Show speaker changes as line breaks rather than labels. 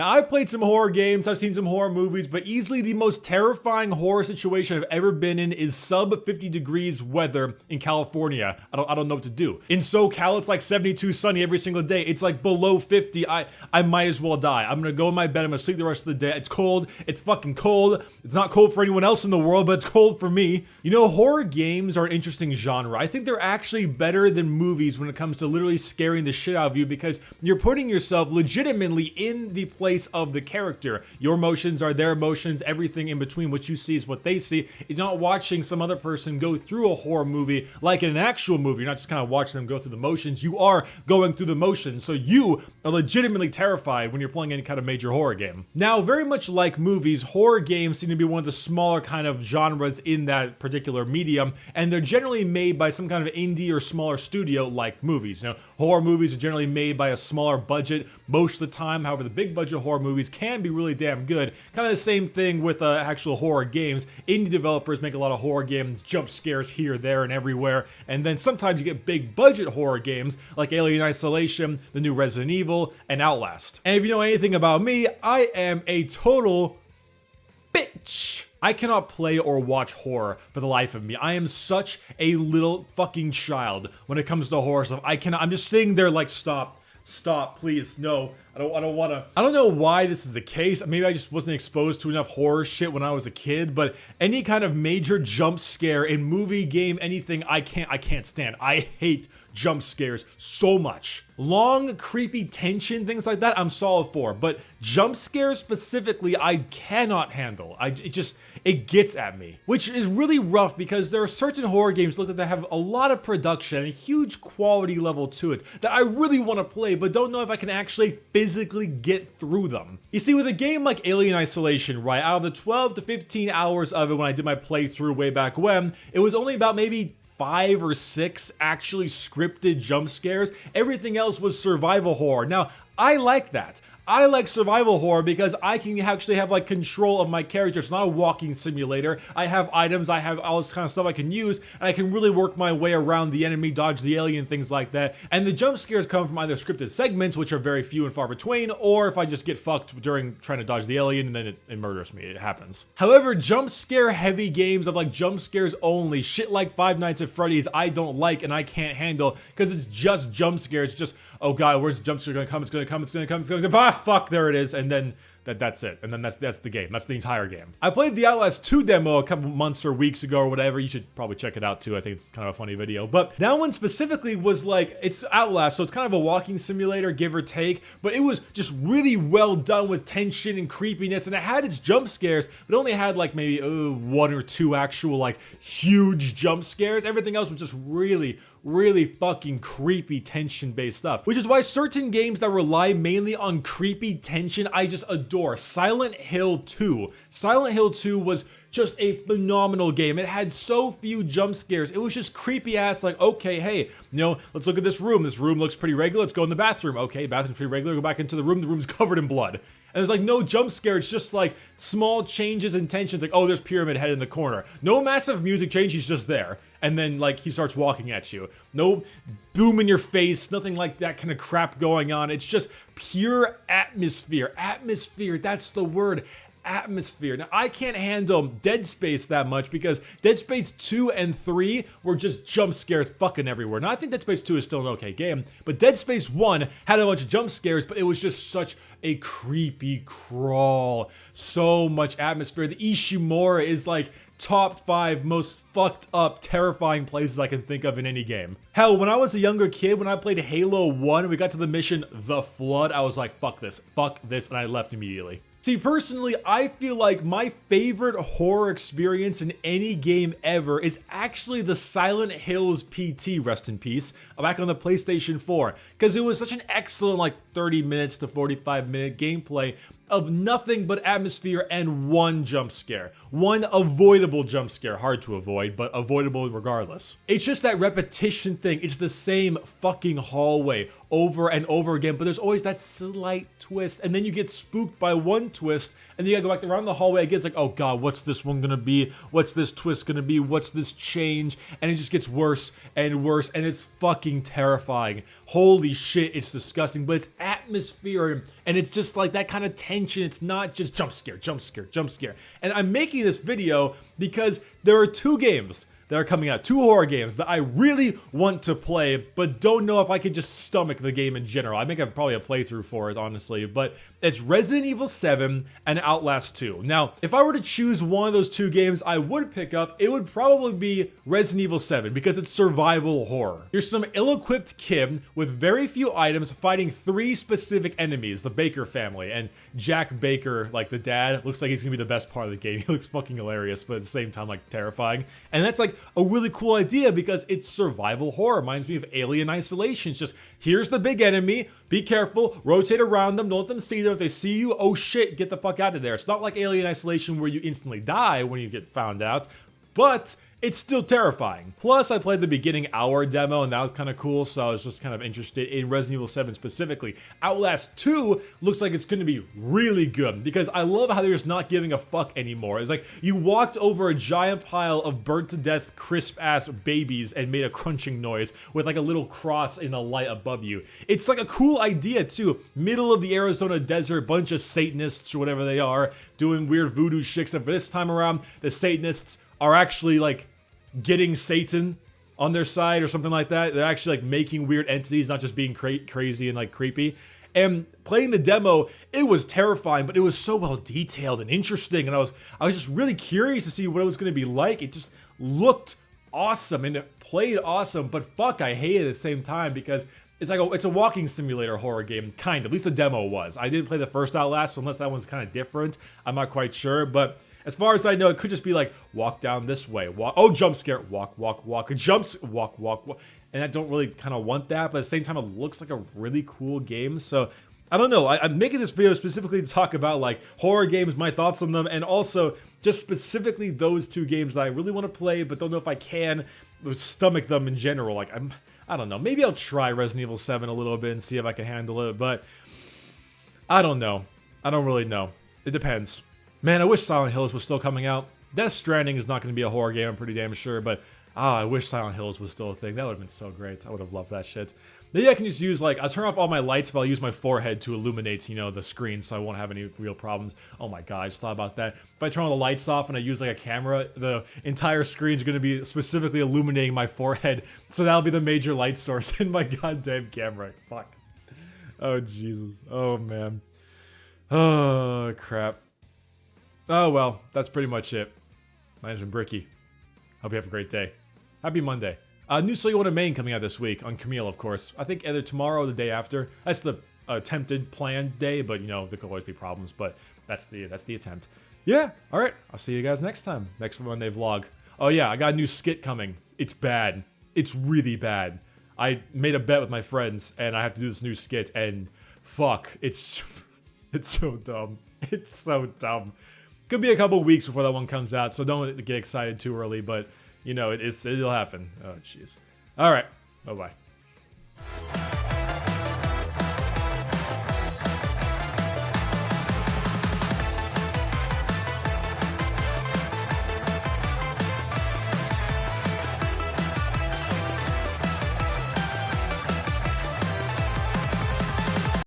Now, I've played some horror games, I've seen some horror movies, but easily the most terrifying horror situation I've ever been in is sub 50 degrees weather in California. I don't know what to do. In SoCal, it's like 72 sunny every single day. It's like below 50. I might as well die. I'm gonna go in my bed, I'm gonna sleep the rest of the day. It's cold, it's fucking cold. It's not cold for anyone else in the world, but it's cold for me. You know, horror games are an interesting genre. I think they're actually better than movies when it comes to literally scaring the shit out of you, because you're putting yourself legitimately in the place of the character. Your emotions are their emotions, everything in between. What you see is what they see. You're not watching some other person go through a horror movie like in an actual movie. You're not just kind of watching them go through the motions. You are going through the motions, so you are legitimately terrified when you're playing any kind of major horror game. Now, very much like movies, horror games seem to be one of the smaller kind of genres in that particular medium, and they're generally made by some kind of indie or smaller studio like movies. You know, horror movies are generally made by a smaller budget most of the time. However, the big budget horror movies can be really damn good. Kind of the same thing with actual horror games. Indie developers make a lot of horror games, jump scares here, there, and everywhere, and then sometimes you get big budget horror games like Alien Isolation, the new Resident Evil, and Outlast. And if you know anything about me, I am a total bitch. I cannot play or watch horror for the life of me. I am such a little fucking child when it comes to horror stuff. I'm just sitting there like, stop, please, no. I don't wanna. I don't know why this is the case. Maybe I just wasn't exposed to enough horror shit when I was a kid, but any kind of major jump scare in movie, game, anything, I can't stand. I hate jump scares so much. Long, creepy tension, things like that, I'm solid for, but jump scares specifically, I cannot handle. It gets at me, which is really rough because there are certain horror games that have a lot of production and a huge quality level to it that I really want to play, but don't know if I can actually physically get through them. You see, with a game like Alien Isolation, right, out of the 12 to 15 hours of it when I did my playthrough way back when, it was only about maybe 5 or 6 actually scripted jump scares. Everything else was survival horror. Now, I like that. I like survival horror because I can actually have like control of my character. It's not a walking simulator. I have items, I have all this kind of stuff I can use, and I can really work my way around the enemy, dodge the alien, things like that. And the jump scares come from either scripted segments, which are very few and far between, or if I just get fucked during trying to dodge the alien and then it murders me. It happens. However, jump scare heavy games of like jump scares only, shit like Five Nights at Freddy's, I don't like and I can't handle because it's just jump scares. It's just, oh god, where's the jump scare gonna come? It's gonna come, it's gonna come, it's gonna come. Ah, fuck, there it is. And then that's it. And then that's the game. That's the entire game. I played the Outlast 2 demo a couple months or weeks ago or whatever. You should probably check it out too. I think it's kind of a funny video. But that one specifically was like, it's Outlast, so it's kind of a walking simulator, give or take. But it was just really well done with tension and creepiness. And it had its jump scares, but it only had like maybe 1 or 2 actual like huge jump scares. Everything else was just really fucking creepy tension-based stuff. Which is why certain games that rely mainly on creepy tension, I just adore. Silent Hill 2. Silent Hill 2 was just a phenomenal game. It had so few jump scares. It was just creepy ass like, okay, hey, you know, let's look at this room. This room looks pretty regular. Let's go in the bathroom. Okay, bathroom's pretty regular. Go back into the room. The room's covered in blood. And there's like no jump scare. It's just like small changes in tensions. Like, oh, there's Pyramid Head in the corner. No massive music change. He's just there. And then like he starts walking at you. No boom in your face. Nothing like that kind of crap going on. It's just pure atmosphere. Atmosphere. That's the word. Atmosphere. Now, I can't handle Dead Space that much because Dead Space 2 and 3 were just jump scares fucking everywhere. Now, I think Dead Space 2 is still an okay game, but Dead Space 1 had a bunch of jump scares, but it was just such a creepy crawl. So much atmosphere. The Ishimura is like top 5 most fucked up, terrifying places I can think of in any game. Hell, when I was a younger kid, when I played Halo 1 and we got to the mission The Flood, I was like, fuck this, and I left immediately. See, personally, I feel like my favorite horror experience in any game ever is actually the Silent Hills PT, rest in peace, back on the PlayStation 4, because it was such an excellent like 30 minutes to 45 minute gameplay of nothing but atmosphere and one jump scare. One avoidable jump scare. Hard to avoid, but avoidable regardless. It's just that repetition thing. It's the same fucking hallway over and over again, but there's always that slight twist, and then you get spooked by one twist, and then you gotta go back around the hallway again. It's like, oh god, what's this one gonna be? What's this twist gonna be? What's this change? And it just gets worse and worse, and it's fucking terrifying. Holy shit, it's disgusting, but it's atmosphere, and it's just like that kind of tension. It's not just jump scare, jump scare, jump scare. And I'm making this video because there are 2 games that are coming out, 2 horror games that I really want to play, but don't know if I could just stomach the game in general. I think probably a playthrough for it, honestly, but it's Resident Evil 7 and Outlast 2. Now, if I were to choose one of those 2 games I would pick up, it would probably be Resident Evil 7 because it's survival horror. You're some ill-equipped kid with very few items fighting 3 specific enemies, the Baker family, and Jack Baker, like the dad, looks like he's gonna be the best part of the game. He looks fucking hilarious, but at the same time, like, terrifying. And that's like a really cool idea because it's survival horror. Reminds me of Alien Isolation. It's just, here's the big enemy, be careful, rotate around them, don't let them see them. If they see you, oh shit, get the fuck out of there. It's not like Alien Isolation where you instantly die when you get found out, but it's still terrifying. Plus, I played the beginning hour demo, and that was kind of cool, so I was just kind of interested in Resident Evil 7 specifically. Outlast 2 looks like it's going to be really good, because I love how they're just not giving a fuck anymore. It's like, you walked over a giant pile of burnt-to-death, crisp-ass babies and made a crunching noise with like a little cross in the light above you. It's like a cool idea, too. Middle of the Arizona desert, bunch of Satanists, or whatever they are, doing weird voodoo shit, except for this time around, the Satanists are actually like getting Satan on their side or something like that. They're actually like making weird entities, not just being crazy and like creepy. And playing the demo, it was terrifying, but it was so well detailed and interesting. And I was just really curious to see what it was going to be like. It just looked awesome and it played awesome, but fuck, I hate it at the same time because it's like it's a walking simulator horror game, kind of. At least the demo was. I didn't play the first Outlast, so unless that one's kind of different, I'm not quite sure, but as far as I know, it could just be like, walk down this way, walk, oh, jump scare, walk, walk, walk, jumps, walk, walk, walk. And I don't really kind of want that, but at the same time, it looks like a really cool game. So I don't know, I'm making this video specifically to talk about like horror games, my thoughts on them, and also just specifically those 2 games that I really want to play, but don't know if I can stomach them in general. Like, I don't know, maybe I'll try Resident Evil 7 a little bit and see if I can handle it, but I don't know. I don't really know. It depends. Man, I wish Silent Hills was still coming out. Death Stranding is not going to be a horror game, I'm pretty damn sure, but I wish Silent Hills was still a thing. That would have been so great. I would have loved that shit. Maybe I can just use, like, I'll turn off all my lights, but I'll use my forehead to illuminate, you know, the screen so I won't have any real problems. Oh my god, I just thought about that. If I turn all the lights off and I use, like, a camera, the entire screen's going to be specifically illuminating my forehead, so that'll be the major light source in my goddamn camera. Fuck. Oh, Jesus. Oh, man. Oh, crap. Oh, well, that's pretty much it. My name's been Bricky. Hope you have a great day. Happy Monday. New So You Want a Main coming out this week on Camille, of course. I think either tomorrow or the day after. That's the attempted planned day, but you know, there could always be problems, but that's the attempt. Yeah, alright. I'll see you guys next time. Next Monday vlog. Oh yeah, I got a new skit coming. It's bad. It's really bad. I made a bet with my friends, and I have to do this new skit, and fuck, it's so dumb. It's so dumb. Could be a couple weeks before that one comes out, so don't get excited too early, but, you know, it'll happen. Oh, jeez. Alright, bye-bye.